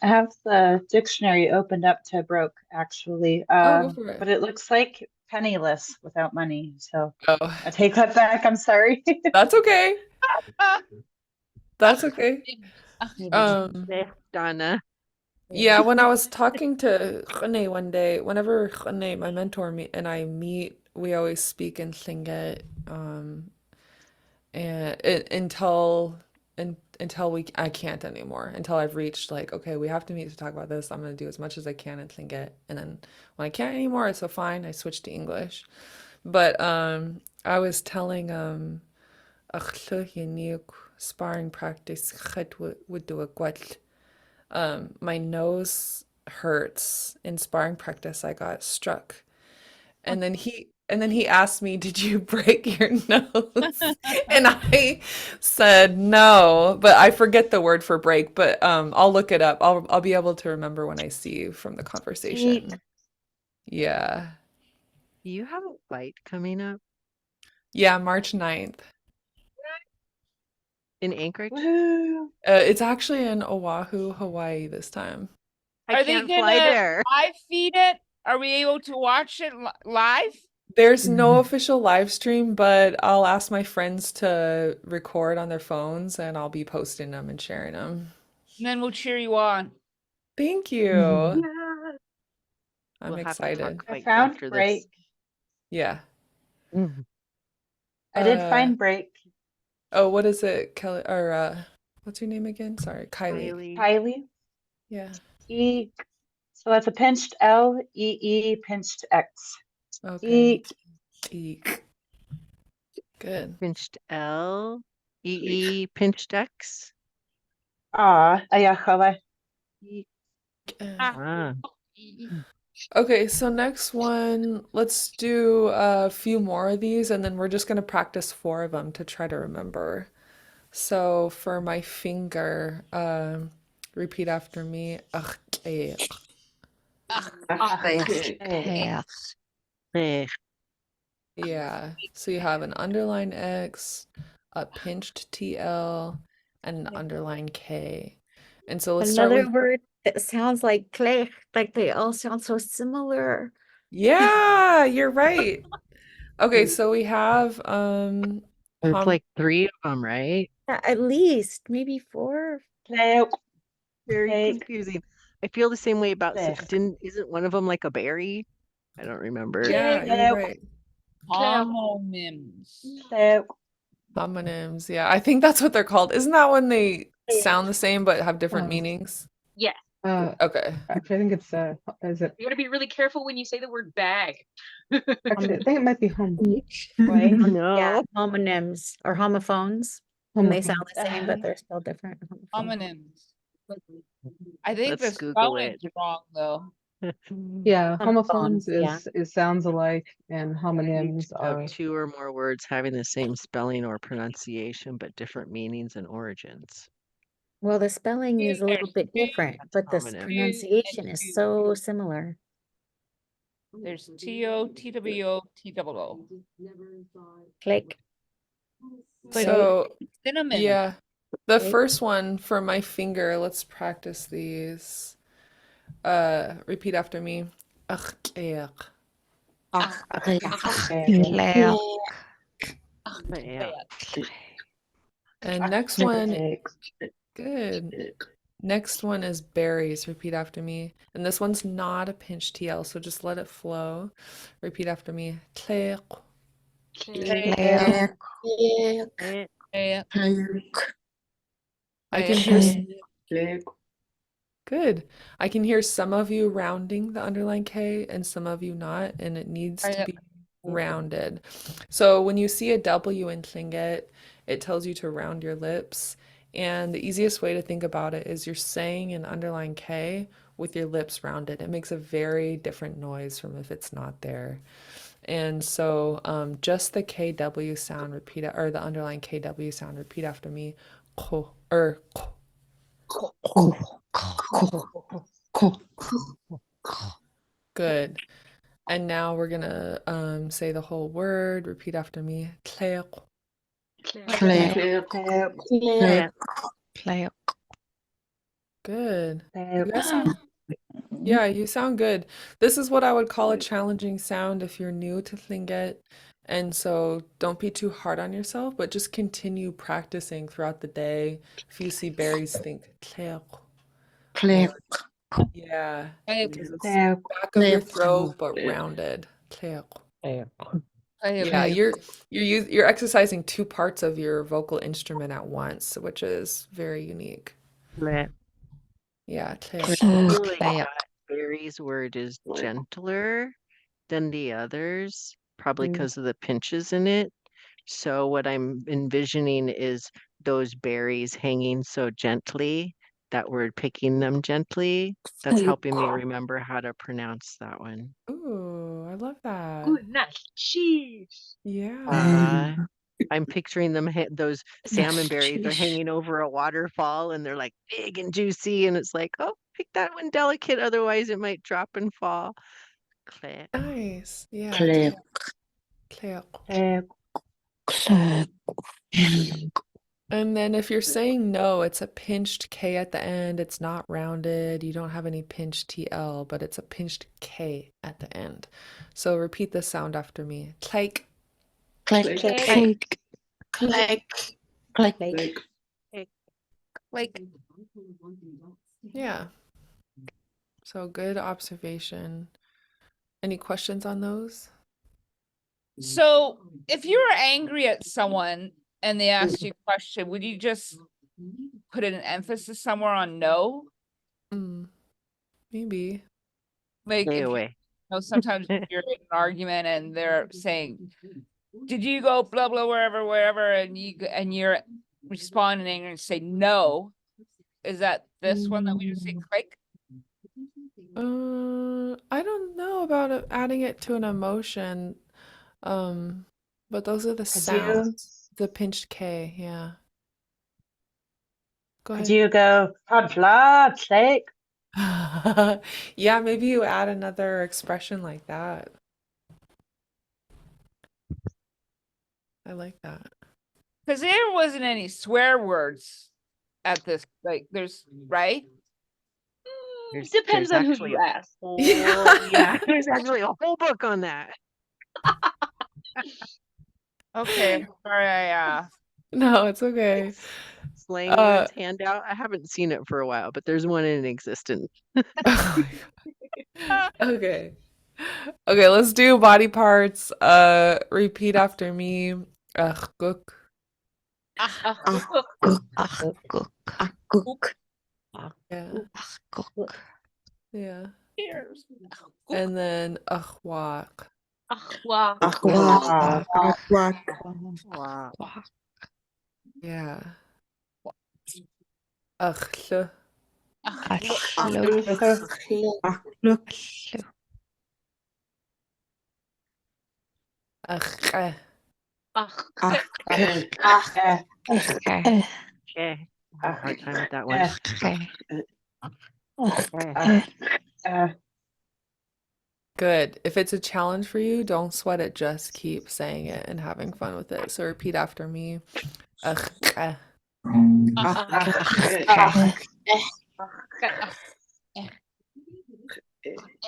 Speaker 8: have the dictionary opened up to broke actually.
Speaker 1: Oh, go for
Speaker 8: But
Speaker 1: it.
Speaker 8: it looks like penniless without money. So
Speaker 1: Oh,
Speaker 8: I take that back. I'm sorry.
Speaker 1: that's okay. That's okay. Um,
Speaker 5: Donna.
Speaker 1: yeah, when I was talking to Rene one day, whenever Rene, my mentor, and I meet, we always speak in Tlingit, and until I can't anymore, until I've reached like, okay, we have to meet to talk about this. I'm gonna do as much as I can in Tlingit, and then when I can't anymore, it's so fine. I switch to English. But I was telling sparring practice would do a gwell. My nose hurts. In sparring practice, I got struck. And then he asked me, "Did you break your nose?" And I said no, but I forget the word for break, but I'll look it up. I'll be able to remember when I see you from the conversation.
Speaker 7: Sweet.
Speaker 1: Yeah.
Speaker 5: Do you have a flight coming up
Speaker 1: Yeah, March 9th.
Speaker 5: in Anchorage?
Speaker 8: Woo.
Speaker 1: It's actually in Oahu, Hawaii this time.
Speaker 5: I
Speaker 4: Are they
Speaker 5: can't fly
Speaker 4: gonna
Speaker 5: there.
Speaker 4: live feed it? Are we able to watch it live?
Speaker 1: There's no official live stream, but I'll ask my friends to record on their phones and I'll be posting them and sharing them.
Speaker 4: And then we'll cheer you on.
Speaker 1: Thank you.
Speaker 5: Yeah.
Speaker 1: I'm
Speaker 5: We'll have to talk
Speaker 1: excited.
Speaker 8: I
Speaker 5: flights
Speaker 8: found
Speaker 5: after
Speaker 8: break.
Speaker 5: this.
Speaker 1: Yeah.
Speaker 5: Mhm.
Speaker 8: I did
Speaker 1: Uh,
Speaker 8: find break.
Speaker 1: oh, what is it, Kelly? Or what's your name again? Sorry, Kylie.
Speaker 8: Kylie.
Speaker 1: Yeah.
Speaker 8: E. So that's a pinched L, E, pinched X.
Speaker 1: Okay.
Speaker 8: E.
Speaker 1: Eek. Good.
Speaker 5: Pinched L, pinched X.
Speaker 8: Ayahala.
Speaker 5: Ah.
Speaker 1: Okay, so next one, let's do a few more of these and then we're just going to practice 4 of them to try to remember. So for my finger, repeat after me.
Speaker 5: Eh.
Speaker 1: Yeah, so you have an underline X, a pinched TL, and an underline K. And so let's start
Speaker 7: Another
Speaker 1: with,
Speaker 7: word that sounds like klech, like they all sound so similar.
Speaker 1: yeah, you're right. Okay, so we have
Speaker 5: There's
Speaker 1: hum,
Speaker 5: like 3 of them, right?
Speaker 7: At least maybe 4.
Speaker 8: Play.
Speaker 5: Very
Speaker 8: Cake.
Speaker 5: confusing. I feel the same way about
Speaker 8: Blech.
Speaker 5: isn't one of them like a berry? I don't remember.
Speaker 1: yeah, you're
Speaker 8: Play.
Speaker 1: right.
Speaker 4: Homonyms.
Speaker 8: Play.
Speaker 1: Homonyms, yeah, I think that's what they're called. Isn't that when they sound the same but have different
Speaker 9: Oh.
Speaker 1: meanings?
Speaker 2: Yeah.
Speaker 1: Okay.
Speaker 9: Actually, I think it's is it?
Speaker 2: You gotta be really careful when you say the word bag.
Speaker 9: Actually, I think it might be home.
Speaker 8: Right?
Speaker 5: Oh, no.
Speaker 7: Yeah, homonyms or homophones. And they sound the same, but
Speaker 8: Uh,
Speaker 7: they're still different.
Speaker 4: Homonyms. I think
Speaker 5: Let's
Speaker 4: the
Speaker 5: Google
Speaker 4: spelling's
Speaker 5: it.
Speaker 4: wrong though.
Speaker 9: Yeah,
Speaker 7: Homophones,
Speaker 9: homophones
Speaker 7: yeah.
Speaker 9: is sounds alike, and homonyms are.
Speaker 5: Of 2 or more words having the same spelling or pronunciation but different meanings and origins.
Speaker 7: Well, the spelling is a little bit different, but the
Speaker 5: homonym.
Speaker 7: pronunciation is so similar.
Speaker 4: There's T-O, T-W-O, T-double-O.
Speaker 7: Click.
Speaker 1: So,
Speaker 4: Cinnamon.
Speaker 1: yeah, the
Speaker 7: Okay.
Speaker 1: first one for my finger, let's practice these. Repeat after me. Achqeq.
Speaker 5: Yeah.
Speaker 1: And next one, good. Next one is berries. Repeat after me. And this one's not a pinch TL, so just let it flow. Repeat after me. Tleq.
Speaker 5: Eh,
Speaker 1: I can hear good. I can hear some of you rounding the underline K and some of you not, and it needs to be rounded. So when you see a W in Tlingit, it tells you to round your lips. And the easiest way to think about it is you're saying an underlying K with your lips rounded. It makes a very different noise from if it's not there. And so just the KW sound, or the underlying KW sound, repeat after me. Ko, ko. Good. And now we're gonna say the whole word. Repeat after me. Claire.
Speaker 6: Claire.
Speaker 1: Good. You guys sound, yeah, you sound good. This is what I would call a challenging sound if you're new to Tlingit. And so don't be too hard on yourself, but just continue practicing throughout the day. If you see berries, think Claire. Yeah, because it's back of your throat, but rounded. Claire. Yeah, you're exercising two parts of your vocal instrument at once, which is very unique. Yeah, Claire.
Speaker 5: I feel like that berries word is gentler than the others, probably because of the pinches in it. So what I'm envisioning is those berries hanging so gently, that word picking them gently. That's helping me remember how to pronounce that one.
Speaker 1: Ooh, I love that.
Speaker 2: Good night. Cheese.
Speaker 1: Yeah.
Speaker 5: I'm picturing them, those salmon berries are hanging over a waterfall and they're like big and juicy. And it's like, oh, pick that one delicate. Otherwise, it might drop and fall. Claire.
Speaker 1: Nice. Yeah. Claire. And then if you're saying no, it's a pinched K at the end. It's not rounded. You don't have any pinched TL, but it's a pinched K at the end. So repeat the sound after me. Clake. Yeah. So good observation. Any questions on those?
Speaker 4: So if you were angry at someone and they asked you a question, would you just put an emphasis somewhere on no?
Speaker 1: Maybe.
Speaker 4: Like
Speaker 5: Stay
Speaker 4: if
Speaker 5: away.
Speaker 4: sometimes you're in an argument and they're saying, did you go blah blah wherever, and you're responding and say no. Is that this one that we just say click?
Speaker 1: I don't know about adding it to an emotion. But those are the sounds. The pinched K, yeah. Go
Speaker 8: Could
Speaker 1: ahead.
Speaker 8: you go, click?
Speaker 1: Yeah, maybe you add another expression like that. I like that.
Speaker 4: Because there wasn't any swear words at this, like there's, right?
Speaker 2: Depends
Speaker 5: there's
Speaker 2: on who
Speaker 5: actually
Speaker 2: you ask.
Speaker 5: Yeah, there's actually a whole book on that.
Speaker 4: Okay, sorry, I
Speaker 1: No, it's okay.
Speaker 5: Slang words handout. I haven't seen it for a while, but there's one in existence.
Speaker 1: Okay. Okay, let's do body parts. Repeat after me. Guk. Yeah. Yeah. And then wak.
Speaker 2: Wow.
Speaker 5: Wow.
Speaker 1: Yeah.
Speaker 5: Okay. I have a hard time with that one.
Speaker 1: Good. If it's a challenge for you, don't sweat it. Just keep saying it and having fun with it. So repeat after me.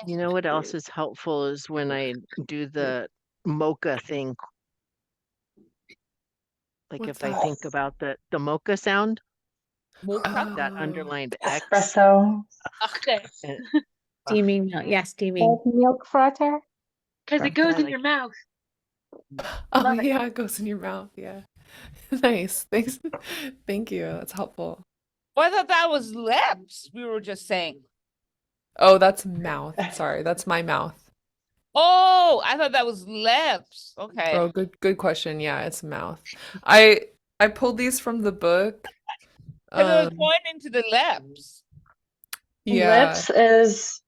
Speaker 5: You know what else is helpful is when I do the mocha thing. Like
Speaker 1: What's
Speaker 5: if I
Speaker 1: that?
Speaker 5: think about the mocha sound, that
Speaker 1: Oh.
Speaker 5: underlined X.
Speaker 8: Espresso.
Speaker 5: and-
Speaker 7: Steaming milk. Yeah, steaming.
Speaker 9: Milk frother.
Speaker 2: Because it goes in your mouth.
Speaker 1: Oh
Speaker 2: Love it.
Speaker 1: yeah, it goes in your mouth. Yeah. Nice. Thanks. Thank you. That's helpful.
Speaker 4: well, I thought that was lips. We were just saying.
Speaker 1: Oh, that's mouth. Sorry, that's my mouth.
Speaker 4: Oh, I thought that was lips. Okay.
Speaker 1: Oh, good question. Yeah, it's mouth. I pulled these from the book.
Speaker 4: Cause it was
Speaker 1: Um,
Speaker 4: pointing to the lips.
Speaker 1: yeah.
Speaker 8: Lips is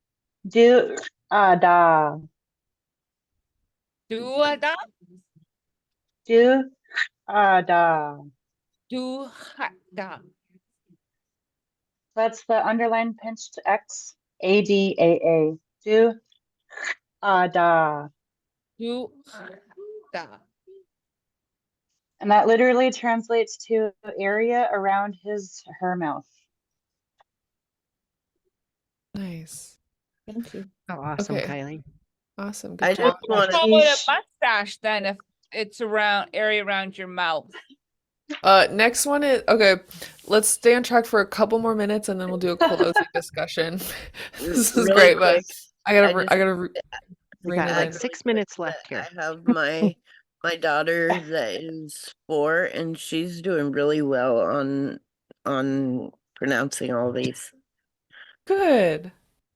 Speaker 8: do da.
Speaker 4: Do da,
Speaker 8: Do da.
Speaker 4: do da.
Speaker 8: That's the underline pinched X. ADAA. Do da.
Speaker 4: Do da.
Speaker 8: And that literally translates to area around her mouth.
Speaker 1: Nice.
Speaker 7: Thank you.
Speaker 5: Oh, awesome,
Speaker 1: Okay.
Speaker 5: Kylie.
Speaker 1: Awesome.
Speaker 10: I
Speaker 1: Good job.
Speaker 10: just want
Speaker 4: How
Speaker 10: to.
Speaker 4: about a mustache then if it's around area around your mouth?
Speaker 1: Next one is okay. Let's stay on track for a couple more minutes and then we'll do a closing discussion. This is
Speaker 10: Really
Speaker 1: great, but
Speaker 10: quick,
Speaker 1: I gotta,
Speaker 10: I
Speaker 1: I
Speaker 10: just-
Speaker 1: gotta
Speaker 5: We
Speaker 1: rein
Speaker 5: got
Speaker 1: it
Speaker 5: like
Speaker 1: in.
Speaker 5: 6 minutes left here.
Speaker 10: I have my daughter that is 4, and she's doing really well on pronouncing all these.
Speaker 1: Good.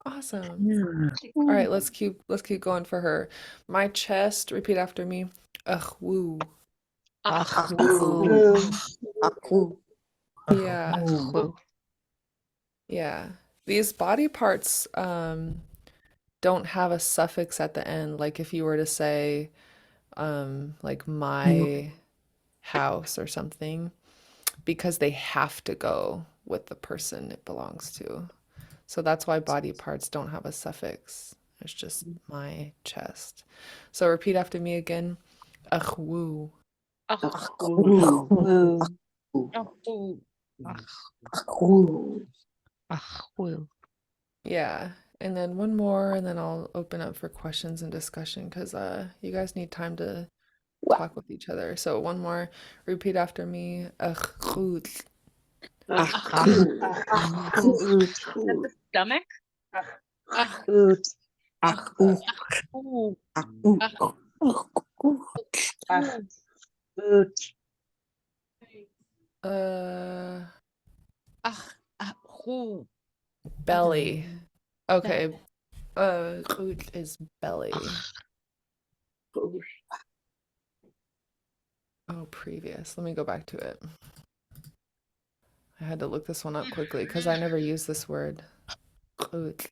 Speaker 1: Awesome.
Speaker 10: Yeah.
Speaker 1: All right, let's keep going for her. My chest, repeat after me. Ugh, woo. Yeah.
Speaker 5: Whoa.
Speaker 1: Yeah. These body parts don't have a suffix at the end. Like if you were to say like my house or something, because they have to go with the person it belongs to. So that's why body parts don't have a suffix. It's just my chest. So repeat after me again. Ugh, woo.
Speaker 5: Whoa.
Speaker 1: Yeah. And then one more, and then I'll open up for questions and discussion because you guys need time to talk with each other. So one more, repeat after me. Ugh, goed.
Speaker 2: Is that the stomach?
Speaker 8: Oot. Oot.
Speaker 1: Belly. Okay. Goed is belly. Oh, previous. Let me go back to it. I had to look this one up quickly because I never use this word. Goed.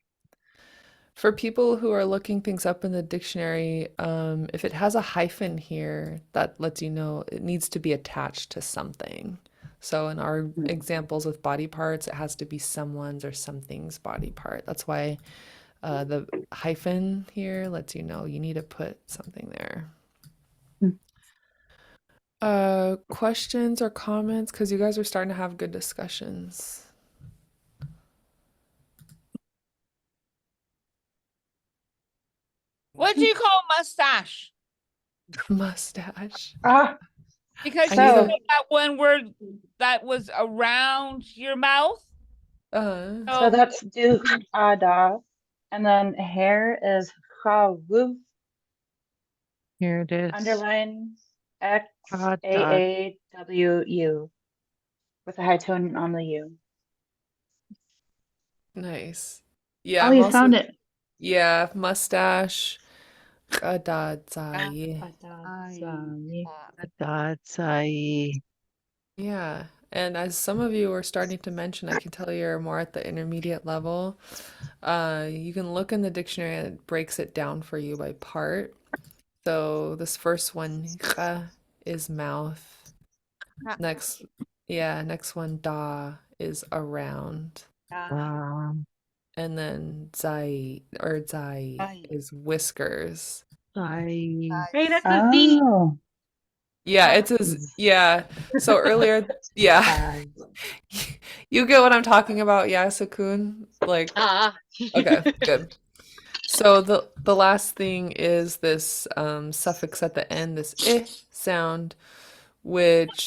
Speaker 1: For people who are looking things up in the dictionary, if it has a hyphen here, that lets you know it needs to be attached to something. So in our examples with body parts, it has to be someone's or something's body part. That's why the hyphen here lets you know you need to put something there. Questions or comments? Because you guys are starting to have good discussions.
Speaker 4: What do you call mustache?
Speaker 1: Mustache.
Speaker 4: Because
Speaker 8: So-
Speaker 4: you said that one word that was around your mouth.
Speaker 8: So that's do da. And then hair is ha woo.
Speaker 5: Here it is.
Speaker 8: Underline X
Speaker 5: Da,
Speaker 8: A
Speaker 5: da.
Speaker 8: A W U with a high tone on the U.
Speaker 1: Nice. Yeah,
Speaker 8: Oh,
Speaker 1: I'm
Speaker 8: you
Speaker 1: also-
Speaker 8: found it.
Speaker 1: Yeah, mustache. Kadadzai.
Speaker 5: That's
Speaker 1: Yeah, and as some of you are starting to mention, I can tell you're more at the intermediate level. You can look in the dictionary and it breaks it down for you by part. So this first one is mouth. Next one da is around. And then zai is whiskers.
Speaker 2: Hey, that's a Z.
Speaker 8: Oh.
Speaker 1: Yeah, it's yeah. So earlier, yeah. You get what I'm talking about, yeah, Sakun? Like, okay, good. So the last thing is this suffix at the end, this I sound, which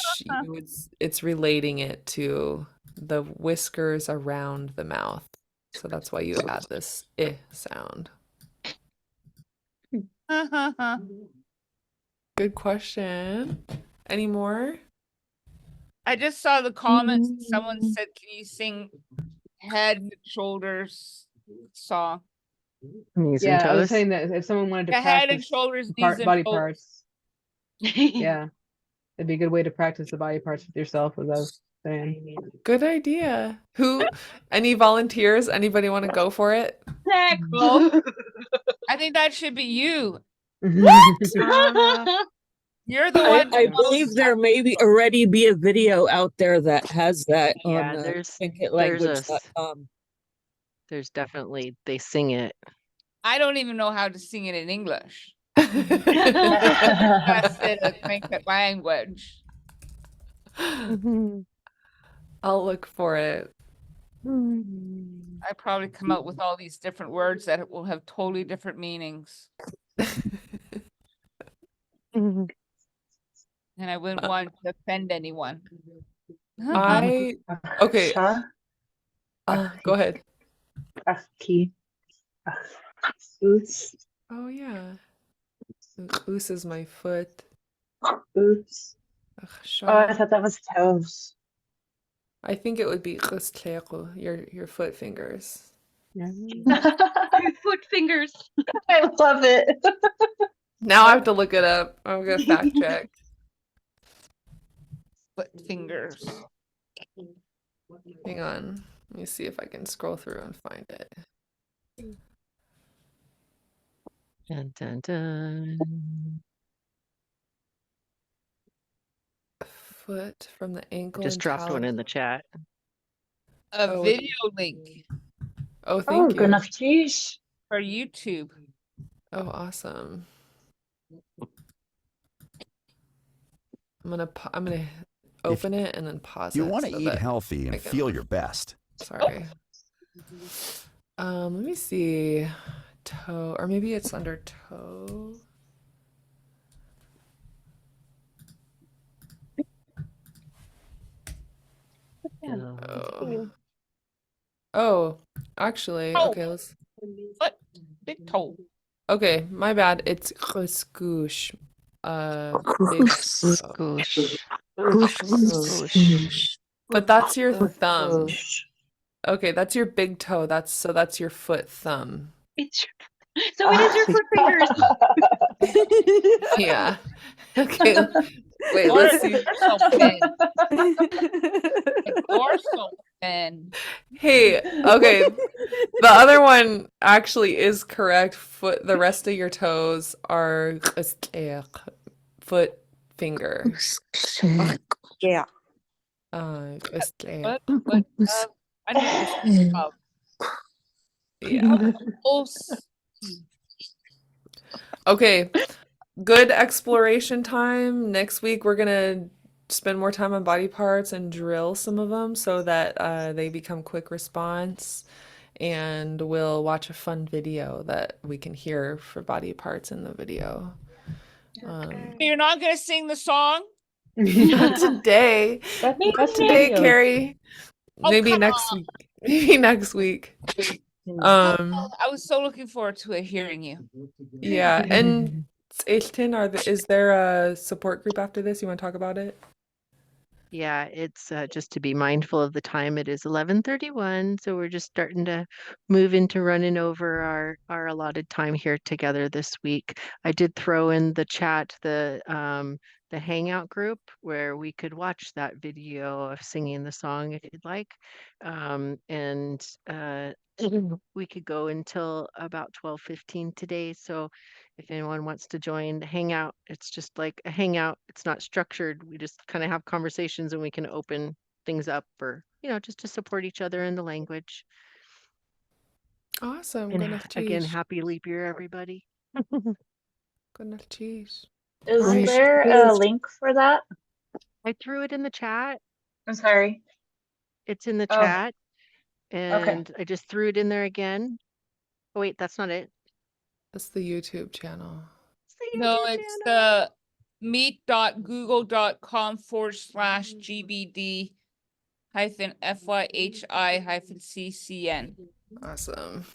Speaker 1: it's relating it to the whiskers around the mouth. So that's why you add this I sound. Good question. Any more?
Speaker 4: I just saw the comments. Someone said, "Can you sing Head and Shoulders song?"
Speaker 5: Knees and
Speaker 9: Yeah, I was
Speaker 5: toes.
Speaker 9: saying that if someone wanted to
Speaker 4: The head and
Speaker 9: practice
Speaker 4: shoulders,
Speaker 9: the
Speaker 4: knees and
Speaker 9: body
Speaker 4: toes.
Speaker 9: parts, yeah, it'd be a good way to practice the body parts with yourself with those. saying.
Speaker 1: Good idea. Any volunteers? Anybody want to go for it?
Speaker 2: Heck,
Speaker 4: Well, I think that should be you. You're the one.
Speaker 11: I believe there may be already be a video out there that has that
Speaker 5: Yeah,
Speaker 11: on
Speaker 5: there's
Speaker 11: thinkitlanguage.com.
Speaker 5: there's definitely they sing it.
Speaker 4: I don't even know how to sing it in English. That's it, make it language.
Speaker 1: I'll look for it.
Speaker 4: I probably come up with all these different words that will have totally different meanings. And I wouldn't want to offend anyone.
Speaker 1: Okay. Go ahead. Oh yeah. Oos is my foot.
Speaker 8: Oops.
Speaker 1: Ugh,
Speaker 8: Oh, I thought that was toes.
Speaker 1: I think it would be your foot fingers.
Speaker 2: foot fingers.
Speaker 8: I love it.
Speaker 1: Now I have to look it up. I'm gonna fact check.
Speaker 4: Foot fingers.
Speaker 1: Hang on. Let me see if I can scroll through and find it.
Speaker 5: Dun, dun, dun.
Speaker 1: Foot from the ankle.
Speaker 5: Just
Speaker 1: and
Speaker 5: dropped one
Speaker 1: talus.
Speaker 5: in the chat.
Speaker 4: A
Speaker 1: Oh,
Speaker 4: video link
Speaker 1: Oh, thank you.
Speaker 8: good enough cheese.
Speaker 4: for YouTube.
Speaker 1: Oh, awesome. I'm gonna open it and then pause
Speaker 12: You
Speaker 1: it.
Speaker 12: want to
Speaker 1: so
Speaker 12: eat
Speaker 1: that
Speaker 12: healthy
Speaker 1: I
Speaker 12: and
Speaker 1: can-
Speaker 12: feel your best.
Speaker 1: Sorry. Let me see. Toe, or maybe it's under toe. Oh. Oh, actually,
Speaker 4: Toe.
Speaker 1: okay, let's.
Speaker 4: Foot. Big toe.
Speaker 1: Okay, my bad. It's scoosh. Big toe. But that's your thumb. Okay, that's your big toe. That's your foot thumb.
Speaker 2: So it is your foot fingers.
Speaker 1: Yeah. Okay. Wait,
Speaker 4: Or
Speaker 1: let's see.
Speaker 4: dorsal fin. Dorsal fin.
Speaker 1: Hey, okay. The other one actually is correct. The rest of your toes are foot finger.
Speaker 11: Yeah.
Speaker 4: Foot, I knew it was
Speaker 1: Yeah.
Speaker 4: close.
Speaker 1: Okay. Good exploration time. Next week we're gonna spend more time on body parts and drill some of them so that they become quick response. And we'll watch a fun video that we can hear for body parts in the video.
Speaker 4: You're not gonna sing the song?
Speaker 1: Not today. Not today, Carrie.
Speaker 4: Oh,
Speaker 1: Maybe
Speaker 4: come
Speaker 1: next
Speaker 4: on.
Speaker 1: week. Maybe next week.
Speaker 4: I was so looking forward to hearing you.
Speaker 1: Yeah, and Ailton, is there a support group after this? You want to talk about it?
Speaker 5: Yeah, it's just to be mindful of the time. It is 11:31, so we're just starting to move into running over our allotted time here together this week. I did throw in the chat the Hangout group where we could watch that video of singing the song if you'd like, and we could go until about 12:15 today. So if anyone wants to join the Hangout, it's just like a Hangout. It's not structured. We just kind of have conversations and we can open things up for, just to support each other in the language.
Speaker 1: Awesome.
Speaker 5: And
Speaker 1: Gonna
Speaker 5: again,
Speaker 1: cheese.
Speaker 5: happy leap year, everybody.
Speaker 1: Gonna cheese.
Speaker 8: Is
Speaker 1: Right.
Speaker 8: there a link for that?
Speaker 5: I threw it in the chat.
Speaker 8: I'm sorry.
Speaker 5: It's in the
Speaker 8: Oh.
Speaker 5: chat. And I just threw it in there again. Oh, wait, that's not it.
Speaker 1: That's the YouTube channel.
Speaker 5: It's the
Speaker 4: No,
Speaker 5: YouTube
Speaker 4: it's
Speaker 5: channel.
Speaker 4: the meet.google.com/GBD -FYHI-CCN.
Speaker 1: Awesome.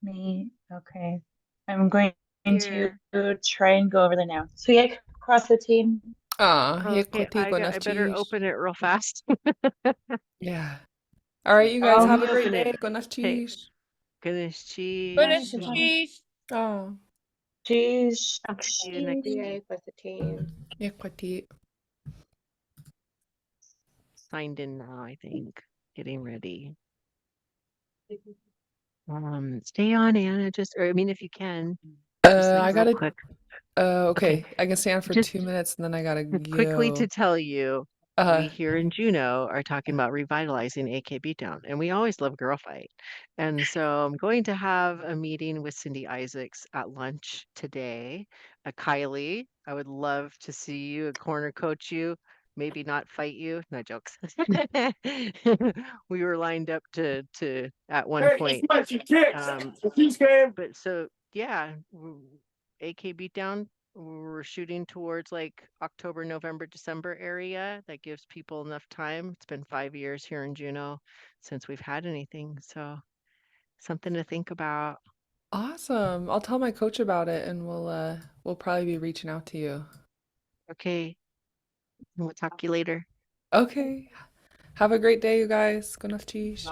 Speaker 8: Me. Okay. I'm going
Speaker 5: Here.
Speaker 8: to try and go over there now. So yeah, across the team.
Speaker 5: Okay, I better open it real fast.
Speaker 1: Yeah. All right, you guys
Speaker 8: Oh,
Speaker 1: have a
Speaker 5: you
Speaker 1: great
Speaker 5: open
Speaker 1: day.
Speaker 5: it.
Speaker 1: Gonna cheese.
Speaker 5: Goodness, cheese.
Speaker 4: Goodness cheese.
Speaker 1: Oh.
Speaker 8: Cheese.
Speaker 5: See you next week.
Speaker 9: with the team.
Speaker 1: Yeah, quite deep.
Speaker 5: signed in now, I think, getting ready. Stay on, Anna, or I mean, if you can, just like
Speaker 1: I
Speaker 5: real
Speaker 1: gotta,
Speaker 5: quick.
Speaker 1: okay, I can stay on for
Speaker 5: Just
Speaker 1: 2 minutes and then I gotta
Speaker 5: quickly
Speaker 1: go.
Speaker 5: to tell you, we
Speaker 1: Uh,
Speaker 5: here in Juneau are talking about revitalizing AK Beatdown, and we always love Girl Fight. And so I'm going to have a meeting with Cindy Isaacs at lunch today. Kylie, I would love to see you, corner coach you, maybe not fight you. No jokes. We were lined up to at one point. But so yeah, AK Beatdown, we're shooting towards like October, November, December area. That gives people enough time. It's been 5 years here in Juneau since we've had anything. So something to think about.
Speaker 1: awesome. I'll tell my coach about it and we'll probably be reaching out to you.
Speaker 5: Okay. We'll talk to you later.
Speaker 1: Okay. Have a great day, you guys. Good enough, cheese.